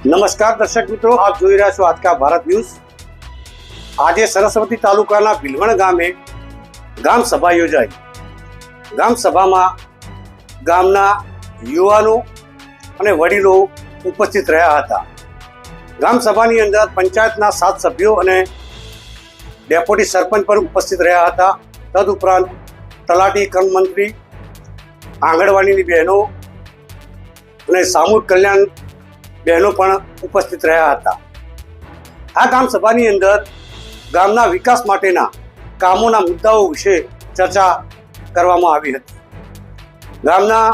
નમસ્કાર દર્શક મિત્રો, આપ જોઈ રહ્યા છો આજકા ભારત ન્યૂઝ। આજે સરસ્વતી તાલુકાના ભીલવણ ગામે ગામ સભા યોજાઈ। ગામ સભામાં ગામના યુવાનો અને વડીલો ઉપસ્થિત રહ્યા હતા। ગામ સભાની અંદર પંચાયતના 7 સભ્યો અને ડેપ્યુટી સરપંચ પણ ઉપસ્થિત રહ્યા હતા। તદુપરાંત તલાટી, કર્મ મંત્રી, આંગણવાડીની બહેનો અને સામૂહિક કલ્યાણ બહેનો પણ ઉપસ્થિત રહ્યા હતા। આ ગામ સભાની અંદર ગામના વિકાસ માટેના કામોના મુદ્દાઓ વિશે ચર્ચા કરવામાં આવી હતી। ગામના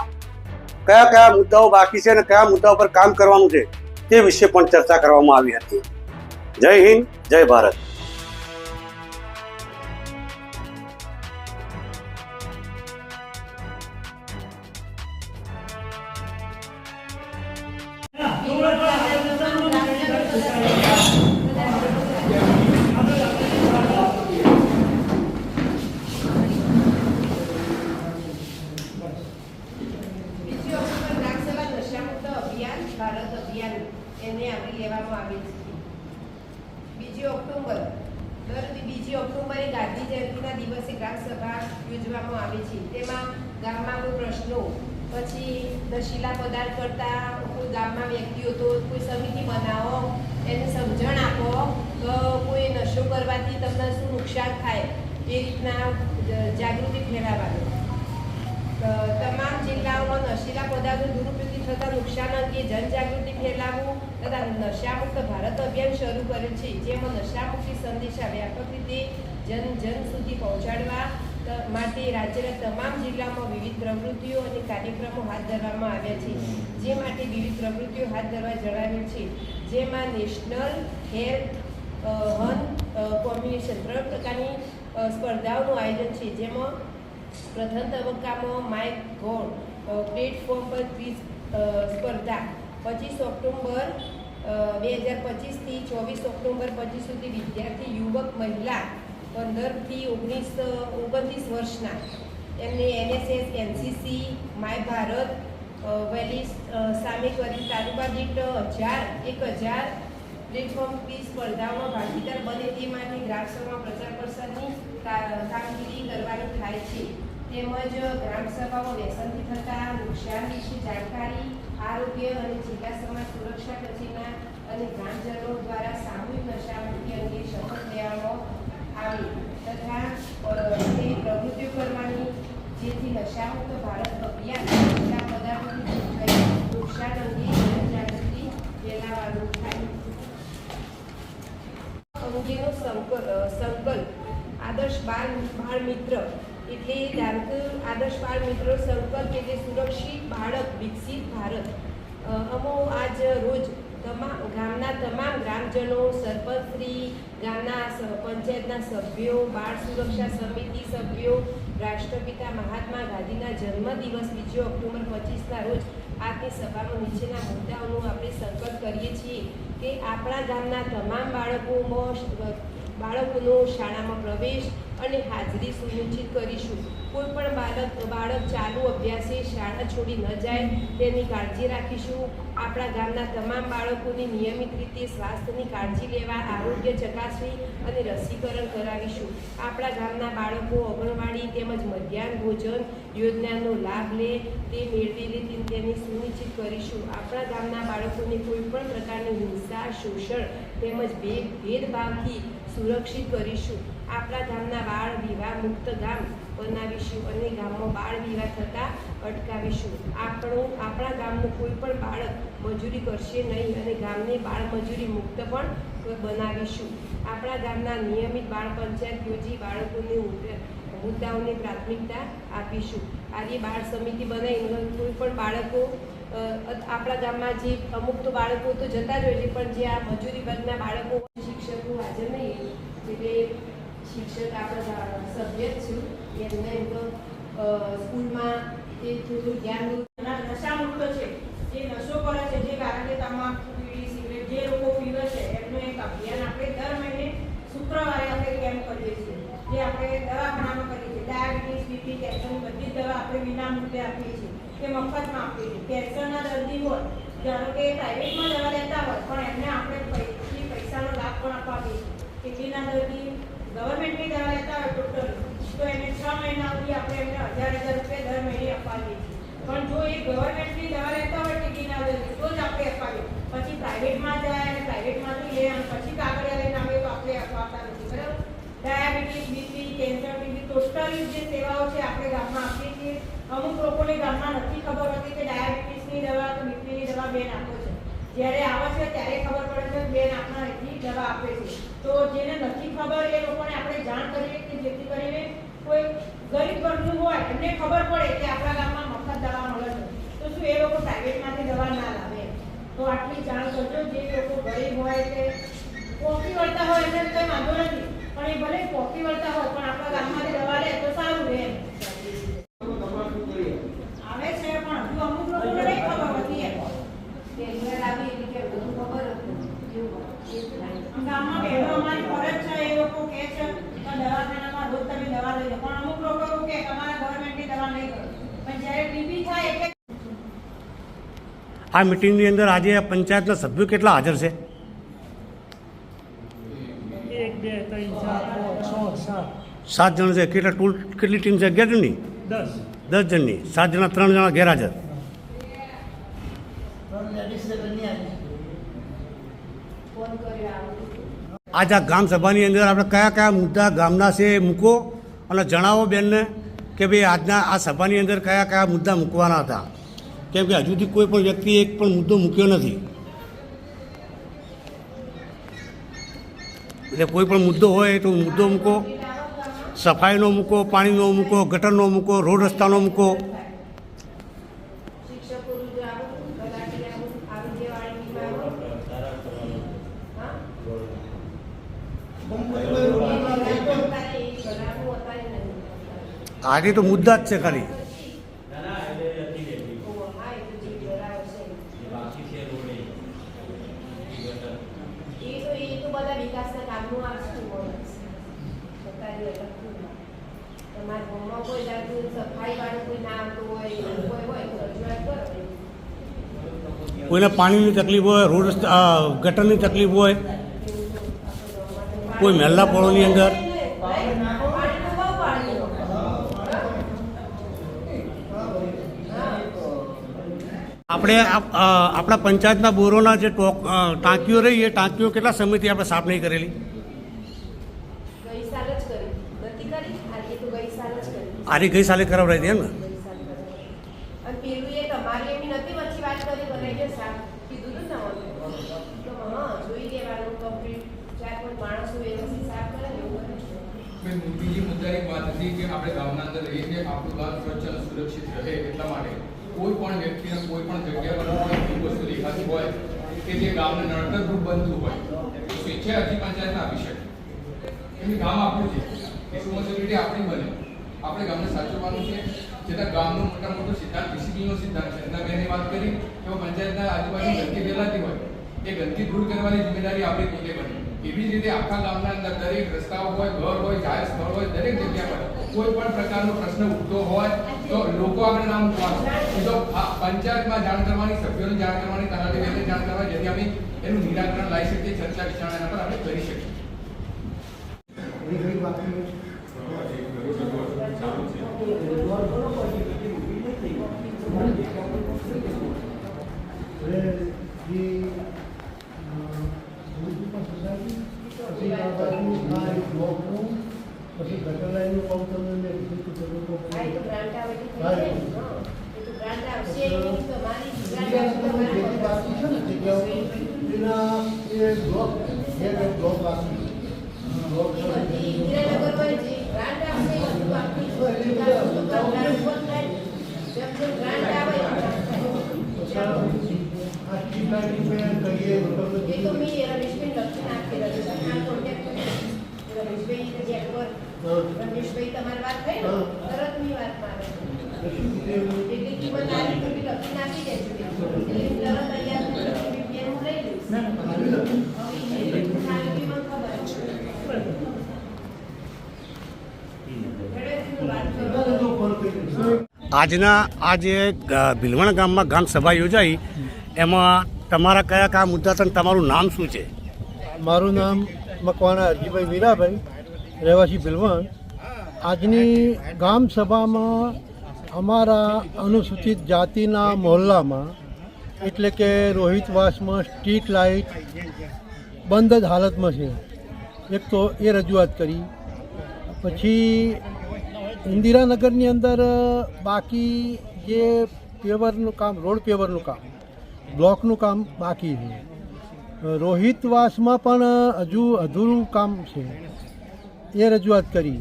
કયા કયા મુદ્દાઓ બાકી છે અને કયા મુદ્દાઓ પર કામ કરવાનું છે તે વિશે પણ ચર્ચા કરવામાં આવી હતી। જય હિન્દ, જય ભારત। ભારત અભિયાન એને આવરી લેવામાં આવે છે। 2 ઓક્ટોબર દર 2 ઓક્ટોબરે ગાંધી જયંતિના દિવસે ગ્રામ સભા યોજવામાં આવે છે। તેમાં ગામમાં કોઈ પ્રશ્નો, પછી નશીલા પદાર્થ કરતા કોઈ ગામમાં વ્યક્તિઓ તો કોઈ સમિતિ બનાવો, એને સમજણ આપો, કોઈ નશો કરવાથી તમને શું નુકસાન થાય એ રીતના જાગૃતિ ફેલાવવાની। તમામ જિલ્લાઓમાં નશીલા પદાર્થો દુરુપયોગથી થતા નુકસાન અંગે જનજાગૃતિ ફેલાવવું તથા નશામુક્ત ભારત અભિયાન શરૂ કરેલ છે, જેમાં નશામુક્તિ સંદેશા વ્યાપક રીતે જન સુધી પહોંચાડવા માટે રાજ્યના તમામ જિલ્લામાં વિવિધ પ્રવૃત્તિઓ અને કાર્યક્રમો હાથ ધરવામાં આવ્યા છે। જે માટે વિવિધ પ્રવૃત્તિઓ હાથ ધરવા જણાવેલ છે, જેમાં નેશનલ હેલ્થ કોમ્બિનેશન 3 પ્રકારની સ્પર્ધાઓનું આયોજન છે। જેમાં પ્રથમ તબક્કામાં માય ગોડ પ્લેટફોર્મ પર ક્વિઝ સ્પર્ધા 25 ઓક્ટોબર 2025 થી 24 ઓક્ટોબર 25 સુધી વિદ્યાર્થી, યુવક, મહિલા 15 થી 29 વર્ષના એમને NSS, NCC, માય ભારત વેલી સામે કરી તાલુકા દીઠ 1000 પ્લેટફોર્મ ક્વિઝ સ્પર્ધાઓમાં ભાગીદાર બને તે માટે ગ્રામસભામાં પ્રચાર પ્રસારની કામગીરી કરવાની થાય છે। તેમજ ગ્રામસભામાં વ્યસનથી થતા નુકસાન વિશે જાણકારી, આરોગ્ય અને જિલ્લા સમાજ સુરક્ષા કચેરીના અને ગ્રામજનો દ્વારા સામૂહિક નશામુક્તિ અંગે શપથ લેવામાં આવે તથા તે પ્રવૃત્તિઓ કરવાની, જેથી નશામુક્ત ભારત અભિયાન નશા પદાર્થોથી નુકસાન અંગે જનજાગૃતિ ફેલાવવાનું થાય। અંગેનો સંકલ્પ આદર્શ બાળ મિત્ર એટલે આદર્શ બાળ મિત્ર સંકલ્પ એટલે સુરક્ષિત બાળક, વિકસિત ભારત। અમો આજ રોજ ગામના તમામ ગ્રામજનો, સરપંચશ્રી, ગામના પંચાયતના સભ્યો, બાળ સુરક્ષા સમિતિ સભ્યો રાષ્ટ્રપિતા મહાત્મા ગાંધીના જન્મદિવસ 2 ઓક્ટોબર 25ના રોજ આજની સભામાં નીચેના મુદ્દાઓનો આપણે સંકલ્પ કરીએ છીએ કે આપણા ગામના તમામ બાળકોનો શાળામાં પ્રવેશ અને હાજરી સુનિશ્ચિત કરીશું। કોઈ પણ બાળક ચાલુ અભ્યાસે શાળા છોડી ન જાય તેની કાળજી રાખીશું। આપણા ગામના તમામ બાળકોની નિયમિત રીતે સ્વાસ્થ્યની કાળજી લેવા આરોગ્ય ચકાસણી અને રસીકરણ કરાવીશું। આપણા ગામના બાળકો આંગણવાડી તેમજ મધ્યાહન ભોજન યોજનાનો લાભ લે તે મેળવી લે તેની સુનિશ્ચિત કરીશું। આપણા ગામના બાળકોને કોઈ પણ પ્રકારની હિંસા, શોષણ તેમજ ભેદભાવથી સુરક્ષિત કરીશું। આપણા ગામના બાળ વિવાહ મુક્ત ગામ બનાવીશું અને ગામમાં બાળ વિવાહ થતા અટકાવીશું। આપણા ગામનું કોઈ પણ બાળક મજૂરી કરશે નહીં અને ગામને બાળ મજૂરી મુક્ત પણ બનાવીશું। આપણા ગામના નિયમિત બાળ પંચાયત યોજી બાળકોને મુદ્દાઓને પ્રાથમિકતા આપીશું। આજે બાળ સમિતિ બનાવી કોઈ પણ બાળકો આપણા ગામમાં જે અમુક તો બાળકો તો જતા જ હોય છે, પણ જે આ મજૂરી વર્ગના બાળકો શિક્ષકો હાજર નહીં એટલે શિક્ષક આપણા સભ્ય જ છું એમને એમ તો સ્કૂલમાં એ થોડું ધ્યાન નશામુક્ત છે, જે નશો કરે છે, જે કારણ કે તમાકુ, બીડી, સિગરેટ જે લોકો પીવે છે એમનું એક અભિયાન આપણે દર મહિને શુક્રવારે આપણે કેમ્પ કરીએ છીએ, જે આપણે દવાખાનામાં કરીએ છીએ। ડાયાબિટીસ, બીપી, કેન્સરની બધી જ દવા આપણે વિના મૂલ્યે આપીએ છીએ કે મફતમાં આપીએ છીએ। કેન્સરના દર્દી હોય ધારો કે પ્રાઇવેટમાં દવા લેતા હોય પણ એમને આપણે પૈસાનો લાભ પણ અપાવીએ છીએ. કેટલીના દર્દી ગવર્મેન્ટની દવા લેતા હોય ટોટલ તો એને 6 મહિના સુધી આપણે એમને 1000 રૂપિયા દર મહિને અપાવીએ છીએ. પણ જો એ ગવર્મેન્ટની દવા લેતા હોય ટીબીના દર્દી તો જ આપણે અપાવીએ. પછી પ્રાઇવેટમાં જાય અને પ્રાઇવેટમાંથી લે અને પછી કાગળિયા લઈને આવે તો આપણે અપાવતા નથી. બરાબર? Diabetes, BP, cancer, TB totally જે સેવાઓ છે આપણે ગામમાં આપીએ છીએ. અમુક લોકોને ગામમાં નથી ખબર હોતી કે ડાયાબિટીસની દવા કે બીપીની દવા બેન આપો છે. જ્યારે આવે છે ત્યારે ખબર પડે છે બેન આપણા અહીંથી દવા આપે છે. તો જેને નથી ખબર એ લોકોને આપણે જાણ કરીએ કે જેથી કરીને કોઈ ગરીબ વર્ગનું હોય એમને ખબર પડે કે આપણા ગામમાં મફત દવા મળે છે તો શું એ લોકો પ્રાઇવેટમાંથી દવા ના લાવે. તો આટલી જાણ કરજો. જે લોકો ગરીબ હોય કે પોકી વળતા હોય એમને કંઈ વાંધો નથી પણ એ ભલે પોકી વળતા હોય પણ આપણા ગામમાંથી દવા લે તો સારું રહે. આવે છે પણ હજુ અમુક લોકોને નહીં ખબર હોતી એમ. ગામમાં બહેનો અમારી ફરજ છે એ લોકો કહે છે કે દવાખાનામાં રોજ તમે દવા લઈ લો પણ અમુક લોકો એવું કે તમારા ગવર્મેન્ટની દવા નહીં કરો પણ જ્યારે ટીબી થાય એટલે આ મિટિંગની અંદર આજે પંચાયતના સભ્યો કેટલા હાજર છે? 1, 2, 3, 4, 5, 6, 7, 7 જણ છે. કેટલી ટીમ છે? 11 જણની? 10. 10 જણની. 7 જણા 3 જણા ગેરહાજર. ફોન કર્યો આજ આ ગ્રામ સભાની અંદર આપણે કયા કયા મુદ્દા ગામના છે એ મૂકો અને જણાવો બેનને કે ભાઈ આજના આ સભાની અંદર કયા કયા મુદ્દા મૂકવાના હતા. કેમ કે હજુ સુધી કોઈ પણ વ્યક્તિએ એક પણ મુદ્દો મૂક્યો નથી. એટલે કોઈ પણ મુદ્દો હોય તો મુદ્દો મૂકો. સફાઈનો મૂકો, પાણીનો મૂકો, ગટરનો મૂકો, રોડ રસ્તાનો મૂકો. શિક્ષકોનું જો આવું તલાટી આવું આરોગ્યવાળીની આજે તો મુદ્દા જ છે ખાલી. બધા વિકાસના કામનું આવશે તમારા ગામમાં કોઈ જાતનું સફાઈ વાળું કોઈ ના આવતું હોય કોઈ હોય તો રજૂઆત કરો. કોઈને પાણીની તકલીફ હોય, રોડ રસ્તા ગટરની તકલીફ હોય, કોઈ મહેલા પોળોની અંદર આપણે આપણા પંચાયતના બોરોના જે ટાંકીઓ રહી એ ટાંકીઓ કેટલા સમયથી આપણે સાફ નહીં કરેલી? ગઈ સાલ જ કરી નથી કરી આજે તો ગઈ સાલ જ કરી આરી ગઈ સાલે કરાવડાવી હતી એમ ને? ગઈ સાલ કરી. અને પેલું એ તમારી એમની નથી વચ્ચે વાત કરી બનાવી દે સાફ કીધું હતું ને તો હા જોઈ લેવાનું કમ્પ્લીટ 4-5 માણસો વ્યવસ્થિત સાફ કરે ને એવું કરે છે. બીજી મુદ્દાની વાત હતી કે આપણે ગામના અંદર રહીએ કે આપણું ગામ સ્વચ્છ અને સુરક્ષિત રહે એટલા માટે કોઈ પણ વ્યક્તિને કોઈ પણ જગ્યા પર કોઈ એવી વસ્તુ દેખાતી હોય કે જે ગામને નડતરરૂપ બનતું હોય તો સ્વેચ્છાએ અરજી પંચાયતને આપી શકે. એમની ગામ આપણું છે, રિસ્પોન્સિબિલિટી આપણી બને. આપણે ગામને સાચવવાનું છે. જેના ગામનો મોટા મોટો સિદ્ધાંત ડીસીબીનો સિદ્ધાંત છે. એના બેને વાત કરી કે પંચાયતના આજુબાજુ ગંદકી ફેલાતી હોય એ ગંદકી દૂર કરવાની જિમ્મેદારી આપણી પોતે બને. એવી જ રીતે આખા ગામના અંદર દરેક રસ્તાઓ હોય, ઘર હોય, જાહેર સ્થળ હોય, દરેક જગ્યા પર કોઈ પણ પ્રકારનો પ્રશ્ન ઉઠતો હોય તો લોકો આગળ નામ મૂકવાનું. તો પંચાયતમાં જાણ કરવાની, સભ્યોને જાણ કરવાની, તલાટીને જાણ કરવાની, જેથી અમે એનું નિરાકરણ લાવી શકીએ, ચર્ચા વિચારણા એના પર આપણે કરી શકીએ. પછી ગટર લાઈનનું કામ તમને હા એ તો ગ્રાન્ટ આવે તો થઈ જાય ને. હા એ તો ગ્રાન્ટ આવશે એની તમારી ગ્રાન્ટ આવશે તો બાકી છે ને જગ્યાઓ એના એ બ્લોક બાકી ઇન્દિરાનગર હોય જે ગ્રાન્ટ આવશે એ બધું આપણી ગ્રાન્ટ ઉભો થાય. જેમ જેમ ગ્રાન્ટ આવે આ સ્ટ્રીટ લાઇટિંગ કહીએ એ તો મેં રમેશભાઈ લખીને આપેલા છે. આ કોન્ટેક્ટ રમેશભાઈ જગ્યા પર રમેશભાઈ તમારી વાત થઈ ને તરત ની વાતમાં આવે એટલે કિંમત આની થોડી લખીને આપી દેજો એટલે તરત તૈયાર હું લઈ લઈશ. હવે ખાલી કિંમત ખબર આજના આ જે ભીલવણ ગામમાં ગ્રામ સભા યોજાઈ એમાં તમારા કયા કયા મુદ્દા છે અને તમારું નામ શું છે? મારું નામ મકવાણા હરજીભાઈ વીરાભાઈ, રહેવાસી ભીલવણ. આજની ગામ સભામાં અમારા અનુસૂચિત જાતિના મહોલ્લામાં એટલે કે રોહિતવાસમાં સ્ટ્રીટ લાઇટ બંધ જ હાલતમાં છે. એક તો એ રજૂઆત કરી. પછી ઇન્દિરાનગરની અંદર બાકી જે પેવરનું કામ, રોડ પેવરનું કામ, બ્લોકનું કામ બાકી છે. રોહિતવાસમાં પણ હજુ અધૂરું કામ છે, એ રજૂઆત કરી.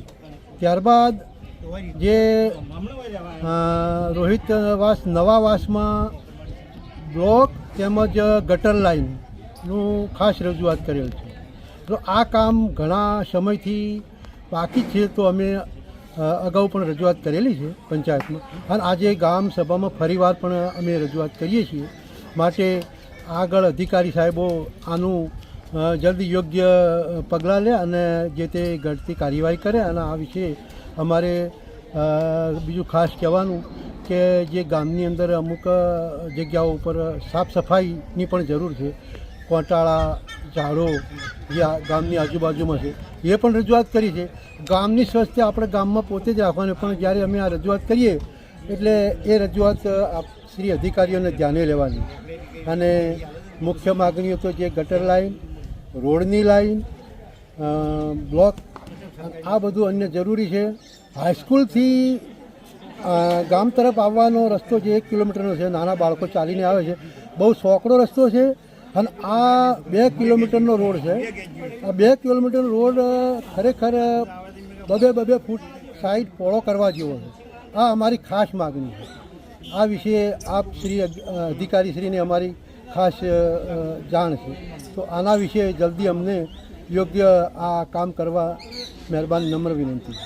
ત્યારબાદ જે રોહિતવાસ નવાવાસમાં બ્લોક તેમજ ગટર લાઇનનું ખાસ રજૂઆત કરેલ છે. તો આ કામ ઘણા સમયથી બાકી છે, તો અમે અગાઉ પણ રજૂઆત કરેલી છે પંચાયતમાં, અને આજે ગામ સભામાં ફરીવાર પણ અમે રજૂઆત કરીએ છીએ. માટે આગળ અધિકારી સાહેબો આનું જલ્દી યોગ્ય પગલાં લે અને જે તે ઘટતી કાર્યવાહી કરે. અને આ વિશે અમારે બીજું ખાસ કહેવાનું કે જે ગામની અંદર અમુક જગ્યાઓ ઉપર સાફ સફાઈની પણ જરૂર છે. કોટાળા, ઝાડો જે ગામની આજુબાજુમાં છે એ પણ રજૂઆત કરી છે. ગામની સ્વચ્છતા આપણે ગામમાં પોતે જ રાખવાની, પણ જ્યારે અમે આ રજૂઆત કરીએ એટલે એ રજૂઆત શ્રી અધિકારીઓને ધ્યાને લેવાની. અને મુખ્ય માગણીઓ તો જે ગટર લાઇન, રોડની લાઇન, બ્લોક, આ બધું અન્ય જરૂરી છે. હાઈસ્કૂલથી ગામ તરફ આવવાનો રસ્તો જે 1 કિલોમીટરનો છે, નાના બાળકો ચાલીને આવે છે, બહુ સોકડો રસ્તો છે. અને આ 2 કિલોમીટરનો રોડ છે. આ 2 કિલોમીટરનો રોડ ખરેખર 2 ફૂટ સાઈડ પહોળો કરવા જેવો છે. આ અમારી ખાસ માગણી છે. આ વિશે આપ શ્રી અધિકારીશ્રીને અમારી ખાસ જાણ છે. તો આના વિશે જલ્દી અમને યોગ્ય આ કામ કરવા મહેરબાની, નમ્ર વિનંતી છે.